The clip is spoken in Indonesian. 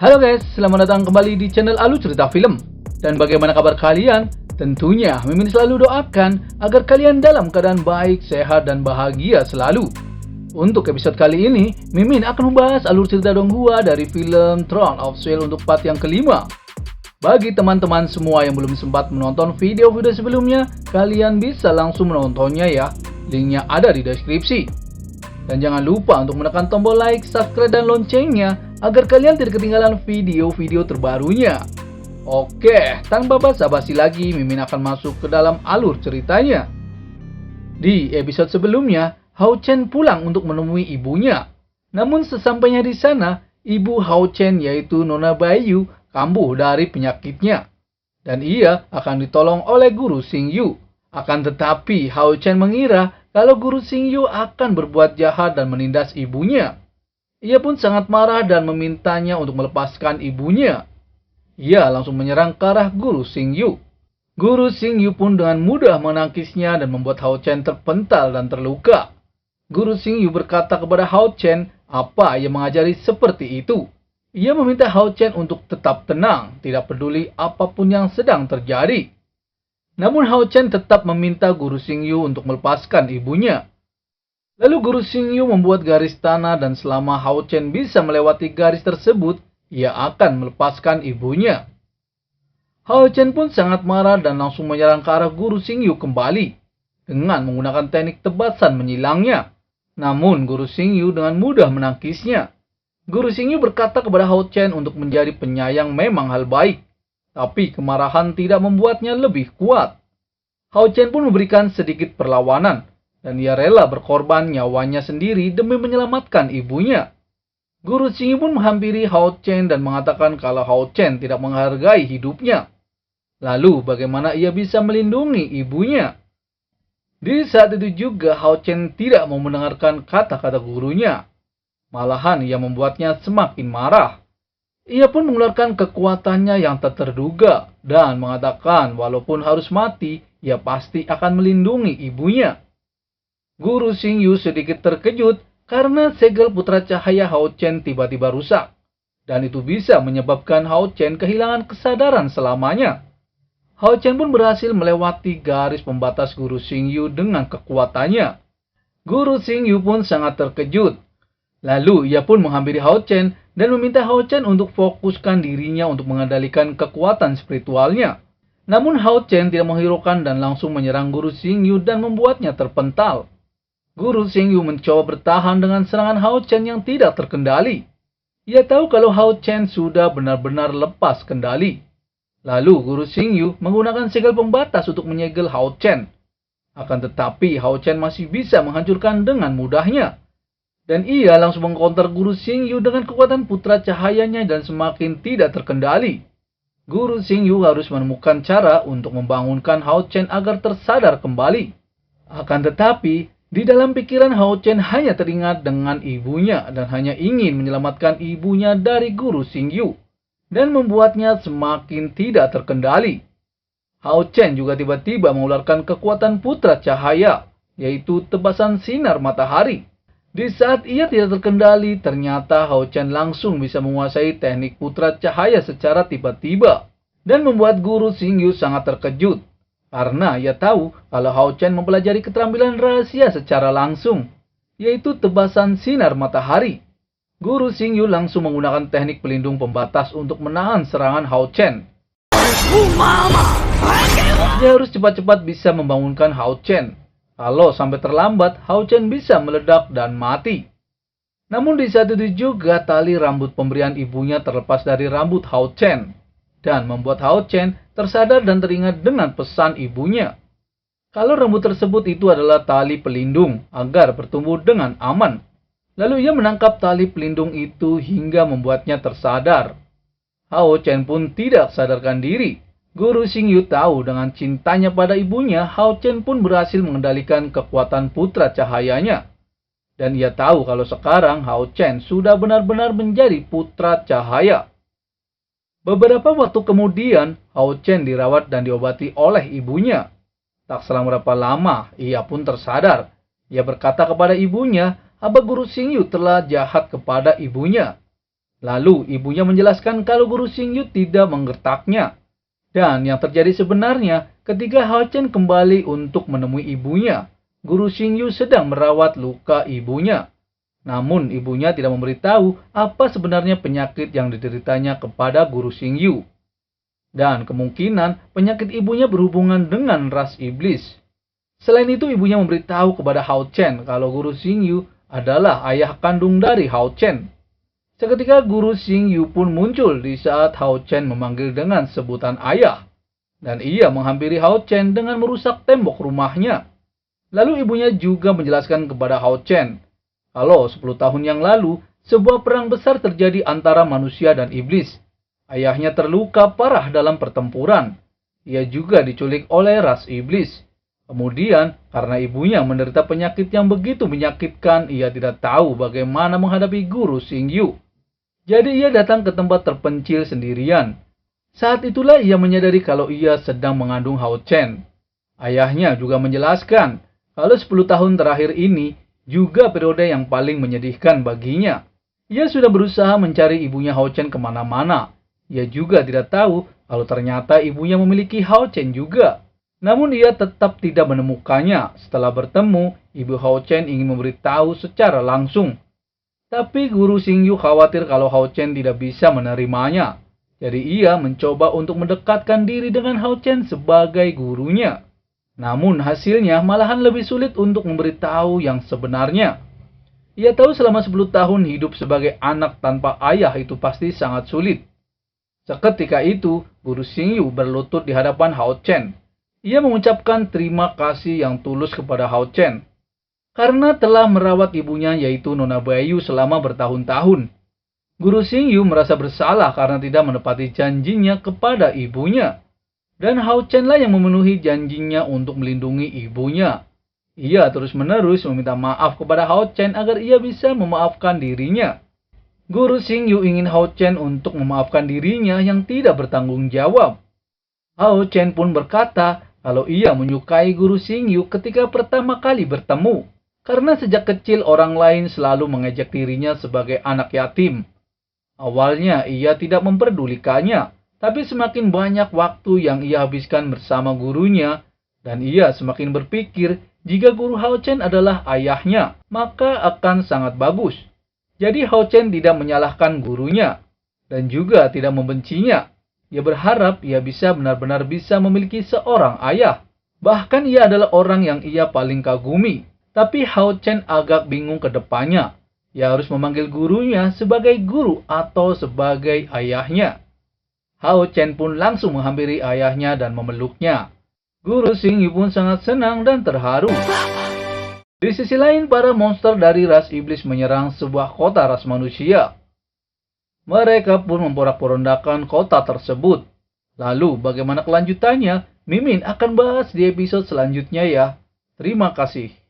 Halo guys, selamat datang kembali di channel Alu Cerita Film. Dan bagaimana kabar kalian? Tentunya Mimin selalu doakan agar kalian dalam keadaan baik, sehat, dan bahagia selalu. Untuk episode kali ini, Mimin akan membahas alur cerita Donghua dari film Throne of Steel untuk part yang kelima. Bagi teman-teman semua yang belum sempat menonton video-video sebelumnya, kalian bisa langsung menontonnya ya. Linknya ada di deskripsi. Dan jangan lupa untuk menekan tombol like, subscribe, dan loncengnya agar kalian tidak ketinggalan video-video terbarunya. Oke, tanpa basa-basi lagi, Mimin akan masuk ke dalam alur ceritanya. Di episode sebelumnya, Hao Chen pulang untuk menemui ibunya. Namun sesampainya di sana, ibu Hao Chen yaitu Nona Bayu kambuh dari penyakitnya. Dan ia akan ditolong oleh guru Xing Yu. Akan tetapi, Hao Chen mengira kalau guru Xing Yu akan berbuat jahat dan menindas ibunya. Ia pun sangat marah dan memintanya untuk melepaskan ibunya. Ia langsung menyerang ke arah guru Xing Yu. Guru Xing Yu pun dengan mudah menangkisnya dan membuat Hao Chen terpental dan terluka. Guru Xing Yu berkata kepada Hao Chen apa ia mengajari seperti itu. Ia meminta Hao Chen untuk tetap tenang, tidak peduli apapun yang sedang terjadi. Namun Hao Chen tetap meminta guru Xing Yu untuk melepaskan ibunya. Lalu guru Xing Yu membuat garis tanah dan selama Hao Chen bisa melewati garis tersebut, ia akan melepaskan ibunya. Hao Chen pun sangat marah dan langsung menyerang ke arah guru Xing Yu kembali dengan menggunakan teknik tebasan menyilangnya. Namun guru Xing Yu dengan mudah menangkisnya. Guru Xing Yu berkata kepada Hao Chen untuk menjadi penyayang memang hal baik, tapi kemarahan tidak membuatnya lebih kuat. Hao Chen pun memberikan sedikit perlawanan, dan ia rela berkorban nyawanya sendiri demi menyelamatkan ibunya. Guru Xing Yu pun menghampiri Hao Chen dan mengatakan kalau Hao Chen tidak menghargai hidupnya. Lalu bagaimana ia bisa melindungi ibunya? Di saat itu juga Hao Chen tidak mau mendengarkan kata-kata gurunya. Malahan ia membuatnya semakin marah. Ia pun mengeluarkan kekuatannya yang tak terduga dan mengatakan walaupun harus mati, ia pasti akan melindungi ibunya. Guru Xing Yu sedikit terkejut karena segel putra cahaya Hao Chen tiba-tiba rusak. Dan itu bisa menyebabkan Hao Chen kehilangan kesadaran selamanya. Hao Chen pun berhasil melewati garis pembatas guru Xing Yu dengan kekuatannya. Guru Xing Yu pun sangat terkejut. Lalu ia pun menghampiri Hao Chen dan meminta Hao Chen untuk fokuskan dirinya untuk mengendalikan kekuatan spiritualnya. Namun Hao Chen tidak menghiraukan dan langsung menyerang guru Xing Yu dan membuatnya terpental. Guru Xing Yu mencoba bertahan dengan serangan Hao Chen yang tidak terkendali. Ia tahu kalau Hao Chen sudah benar-benar lepas kendali. Lalu guru Xing Yu menggunakan segel pembatas untuk menyegel Hao Chen. Akan tetapi Hao Chen masih bisa menghancurkan dengan mudahnya. Dan ia langsung mengcounter guru Xing Yu dengan kekuatan putra cahayanya dan semakin tidak terkendali. Guru Xing Yu harus menemukan cara untuk membangunkan Hao Chen agar tersadar kembali. Akan tetapi, di dalam pikiran Hao Chen hanya teringat dengan ibunya dan hanya ingin menyelamatkan ibunya dari guru Xing Yu. Dan membuatnya semakin tidak terkendali. Hao Chen juga tiba-tiba mengeluarkan kekuatan putra cahaya, yaitu tebasan sinar matahari. Di saat ia tidak terkendali, ternyata Hao Chen langsung bisa menguasai teknik putra cahaya secara tiba-tiba. Dan membuat guru Xing Yu sangat terkejut. Karena ia tahu kalau Hao Chen mempelajari keterampilan rahasia secara langsung, yaitu tebasan sinar matahari. Guru Xing Yu langsung menggunakan teknik pelindung pembatas untuk menahan serangan Hao Chen. Dia harus cepat-cepat bisa membangunkan Hao Chen. Kalau sampai terlambat, Hao Chen bisa meledak dan mati. Namun di saat itu juga tali rambut pemberian ibunya terlepas dari rambut Hao Chen. Dan membuat Hao Chen tersadar dan teringat dengan pesan ibunya. Kalau rambut tersebut itu adalah tali pelindung agar bertumbuh dengan aman. Lalu ia menangkap tali pelindung itu hingga membuatnya tersadar. Hao Chen pun tidak sadarkan diri. Guru Xing Yu tahu dengan cintanya pada ibunya, Hao Chen pun berhasil mengendalikan kekuatan putra cahayanya. Dan ia tahu kalau sekarang Hao Chen sudah benar-benar menjadi putra cahaya. Beberapa waktu kemudian, Hao Chen dirawat dan diobati oleh ibunya. Tak selang berapa lama, ia pun tersadar. Ia berkata kepada ibunya, Aba Guru Xing Yu telah jahat kepada ibunya. Lalu ibunya menjelaskan kalau guru Xingyu tidak menggertaknya. Dan yang terjadi sebenarnya ketika Hao Chen kembali untuk menemui ibunya, guru Xingyu sedang merawat luka ibunya. Namun ibunya tidak memberitahu apa sebenarnya penyakit yang dideritanya kepada guru Xingyu. Dan kemungkinan penyakit ibunya berhubungan dengan ras iblis. Selain itu ibunya memberitahu kepada Hao Chen kalau guru Xingyu adalah ayah kandung dari Hao Chen. Seketika guru Xingyu pun muncul di saat Hao Chen memanggil dengan sebutan ayah. Dan ia menghampiri Hao Chen dengan merusak tembok rumahnya. Lalu ibunya juga menjelaskan kepada Hao Chen kalau 10 tahun yang lalu sebuah perang besar terjadi antara manusia dan iblis. Ayahnya terluka parah dalam pertempuran. Ia juga diculik oleh ras iblis. Kemudian, karena ibunya menderita penyakit yang begitu menyakitkan, ia tidak tahu bagaimana menghadapi guru Xingyu. Jadi ia datang ke tempat terpencil sendirian. Saat itulah ia menyadari kalau ia sedang mengandung Hao Chen. Ayahnya juga menjelaskan kalau 10 tahun terakhir ini juga periode yang paling menyedihkan baginya. Ia sudah berusaha mencari ibunya Hao Chen kemana-mana. Ia juga tidak tahu kalau ternyata ibunya memiliki Hao Chen juga. Namun ia tetap tidak menemukannya. Setelah bertemu, ibu Hao Chen ingin memberitahu secara langsung. Tapi guru Xingyu khawatir kalau Hao Chen tidak bisa menerimanya. Jadi ia mencoba untuk mendekatkan diri dengan Hao Chen sebagai gurunya. Namun hasilnya malahan lebih sulit untuk memberitahu yang sebenarnya. Ia tahu selama 10 tahun hidup sebagai anak tanpa ayah itu pasti sangat sulit. Seketika itu, guru Xingyu berlutut di hadapan Hao Chen. Ia mengucapkan terima kasih yang tulus kepada Hao Chen karena telah merawat ibunya yaitu Nona Bayu selama bertahun-tahun. Guru Xingyu merasa bersalah karena tidak menepati janjinya kepada ibunya. Dan Hao Chen lah yang memenuhi janjinya untuk melindungi ibunya. Ia terus-menerus meminta maaf kepada Hao Chen agar ia bisa memaafkan dirinya. Guru Xingyu ingin Hao Chen untuk memaafkan dirinya yang tidak bertanggung jawab. Hao Chen pun berkata kalau ia menyukai guru Xingyu ketika pertama kali bertemu. Karena sejak kecil orang lain selalu mengejek dirinya sebagai anak yatim. Awalnya ia tidak memperdulikannya, tapi semakin banyak waktu yang ia habiskan bersama gurunya, dan ia semakin berpikir jika guru Hao Chen adalah ayahnya, maka akan sangat bagus. Jadi Hao Chen tidak menyalahkan gurunya, dan juga tidak membencinya. Ia berharap ia bisa benar-benar bisa memiliki seorang ayah. Bahkan ia adalah orang yang ia paling kagumi. Tapi Hao Chen agak bingung ke depannya. Ia harus memanggil gurunya sebagai guru atau sebagai ayahnya. Hao Chen pun langsung menghampiri ayahnya dan memeluknya. Guru Xingyu pun sangat senang dan terharu. Di sisi lain, para monster dari ras iblis menyerang sebuah kota ras manusia. Mereka pun memporak-porandakan kota tersebut. Lalu, bagaimana kelanjutannya? Mimin akan bahas di episode selanjutnya ya. Terima kasih.